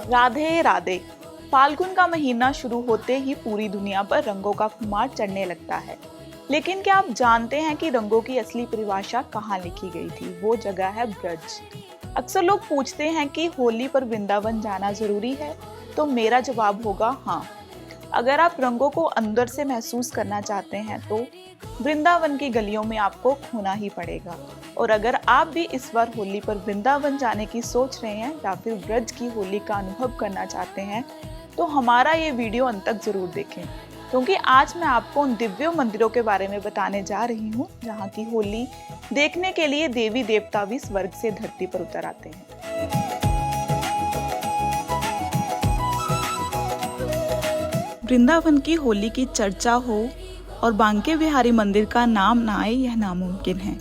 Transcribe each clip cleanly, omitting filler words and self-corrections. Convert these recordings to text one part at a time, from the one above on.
राधे राधे। फाल्गुन का महीना शुरू होते ही पूरी दुनिया पर रंगों का खुमार चढ़ने लगता है। लेकिन क्या आप जानते हैं कि रंगों की असली परिभाषा कहाँ लिखी गई थी? वो जगह है ब्रज। अक्सर लोग पूछते हैं कि होली पर वृंदावन जाना जरूरी है, तो मेरा जवाब होगा हाँ। अगर आप रंगों को अंदर से महसूस करना चाहते हैं तो वृंदावन की गलियों में आपको खोना ही पड़ेगा। और अगर आप भी इस बार होली पर वृंदावन जाने की सोच रहे हैं या फिर ब्रज की होली का अनुभव करना चाहते हैं तो हमारा ये वीडियो अंत तक जरूर देखें, क्योंकि आज मैं आपको उन दिव्य मंदिरों के बारे में बताने जा रही हूँ जहाँ की होली देखने के लिए देवी देवता भी स्वर्ग से धरती पर उतर आते हैं। वृंदावन की होली की चर्चा हो और बांके बिहारी मंदिर का नाम ना आए, यह नामुमकिन है।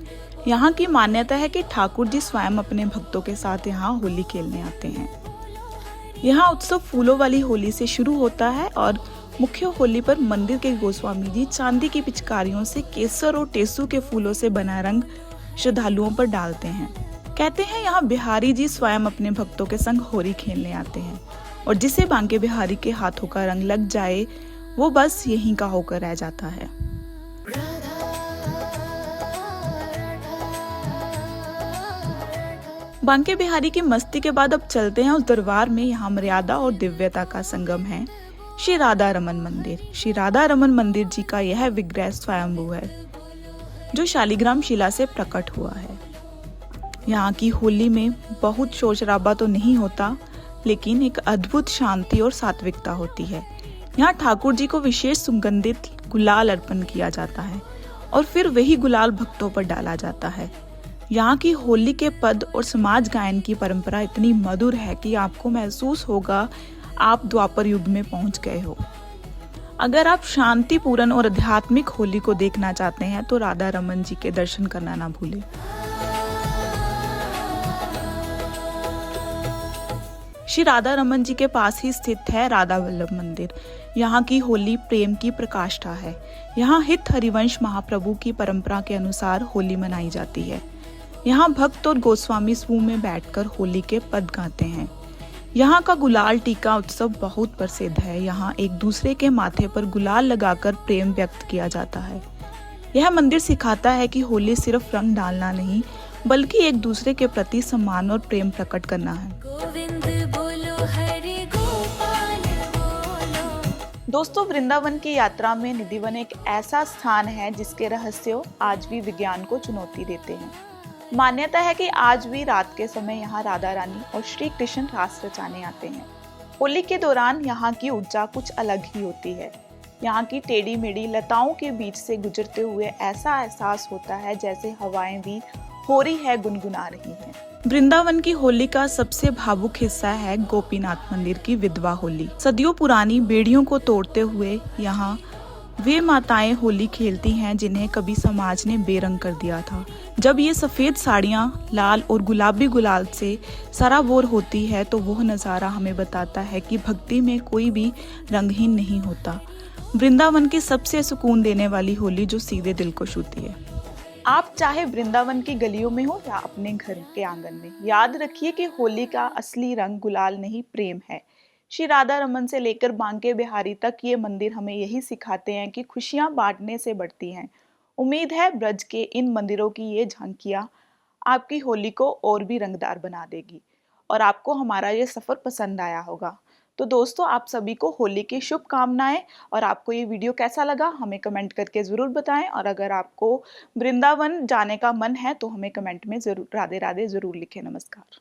यहाँ की मान्यता है कि ठाकुर जी स्वयं अपने भक्तों के साथ यहाँ होली खेलने आते हैं। यहाँ उत्सव फूलों वाली होली से शुरू होता है और मुख्य होली पर मंदिर के गोस्वामी जी चांदी की पिचकारियों से केसर और टेसू के फूलों से बना रंग श्रद्धालुओं पर डालते हैं। कहते हैं यहाँ बिहारी जी स्वयं अपने भक्तों के संग होली खेलने आते हैं और जिसे बांके बिहारी के हाथों का रंग लग जाए वो बस यहीं का होकर रह जाता है। बांके बिहारी की मस्ती के बाद अब चलते हैं उस दरबार में। यहाँ मर्यादा और दिव्यता का संगम है श्री राधा रमन मंदिर। श्री राधा रमन मंदिर जी का यह विग्रह स्वयंभू है जो शालिग्राम शिला से प्रकट हुआ है। यहाँ की होली में बहुत शोर शराबा तो नहीं होता, लेकिन एक अद्भुत शांति और सात्विकता होती है। यहाँ ठाकुर जी को विशेष सुगंधित गुलाल अर्पण किया जाता है और फिर वही गुलाल भक्तों पर डाला जाता है। यहाँ की होली के पद और समाज गायन की परंपरा इतनी मधुर है कि आपको महसूस होगा आप द्वापर युग में पहुंच गए हो। अगर आप शांतिपूर्ण और आध्यात्मिक होली को देखना चाहते हैं तो राधा रमन जी के दर्शन करना ना भूलें। श्री राधा रमन जी के पास ही स्थित है राधा वल्लभ मंदिर। यहाँ की होली प्रेम की प्रकाष्ठा है। यहाँ हित हरिवंश महाप्रभु की परंपरा के अनुसार होली मनाई जाती है। यहाँ भक्त और गोस्वामी समूह में बैठकर होली के पद गाते हैं। यहाँ का गुलाल टीका उत्सव बहुत प्रसिद्ध है। यहाँ एक दूसरे के माथे पर गुलाल लगाकर प्रेम व्यक्त किया जाता है। यह मंदिर सिखाता है कि होली सिर्फ रंग डालना नहीं, बल्कि एक दूसरे के प्रति सम्मान और प्रेम प्रकट करना है। दोस्तों, वृंदावन की यात्रा में निधिवन एक ऐसा स्थान है जिसके रहस्य आज भी विज्ञान को चुनौती देते हैं। मान्यता है कि आज भी रात के समय यहाँ राधा रानी और श्री कृष्ण रास रचाने आते हैं। होली के दौरान यहाँ की ऊर्जा कुछ अलग ही होती है। यहाँ की टेढ़ी मेढ़ी लताओं के बीच से गुजरते हुए ऐसा एहसास होता है जैसे हवाएं भी हो रही है, गुनगुना रही हैं। वृंदावन की होली का सबसे भावुक हिस्सा है गोपीनाथ मंदिर की विधवा होली। सदियों पुरानी बेड़ियों को तोड़ते हुए यहाँ वे माताएं होली खेलती हैं जिन्हें कभी समाज ने बेरंग कर दिया था। जब ये सफेद साड़ियाँ लाल और गुलाबी गुलाल से सराबोर होती है तो वह नज़ारा हमें बताता है कि भक्ति में कोई भी रंगहीन नहीं होता। वृंदावन की सबसे सुकून देने वाली होली जो सीधे दिल को छूती है। आप चाहे वृंदावन की गलियों में हो या अपने घर के आंगन में, याद रखिए कि होली का असली रंग गुलाल नहीं, प्रेम है। श्री राधा रमन से लेकर बांके बिहारी तक ये मंदिर हमें यही सिखाते हैं कि खुशियां बांटने से बढ़ती हैं। उम्मीद है ब्रज के इन मंदिरों की ये झांकियां आपकी होली को और भी रंगदार बना देगी और आपको हमारा ये सफर पसंद आया होगा। तो दोस्तों, आप सभी को होली की शुभकामनाएं। और आपको ये वीडियो कैसा लगा हमें कमेंट करके ज़रूर बताएं। और अगर आपको वृंदावन जाने का मन है तो हमें कमेंट में ज़रूर राधे राधे ज़रूर लिखें। नमस्कार।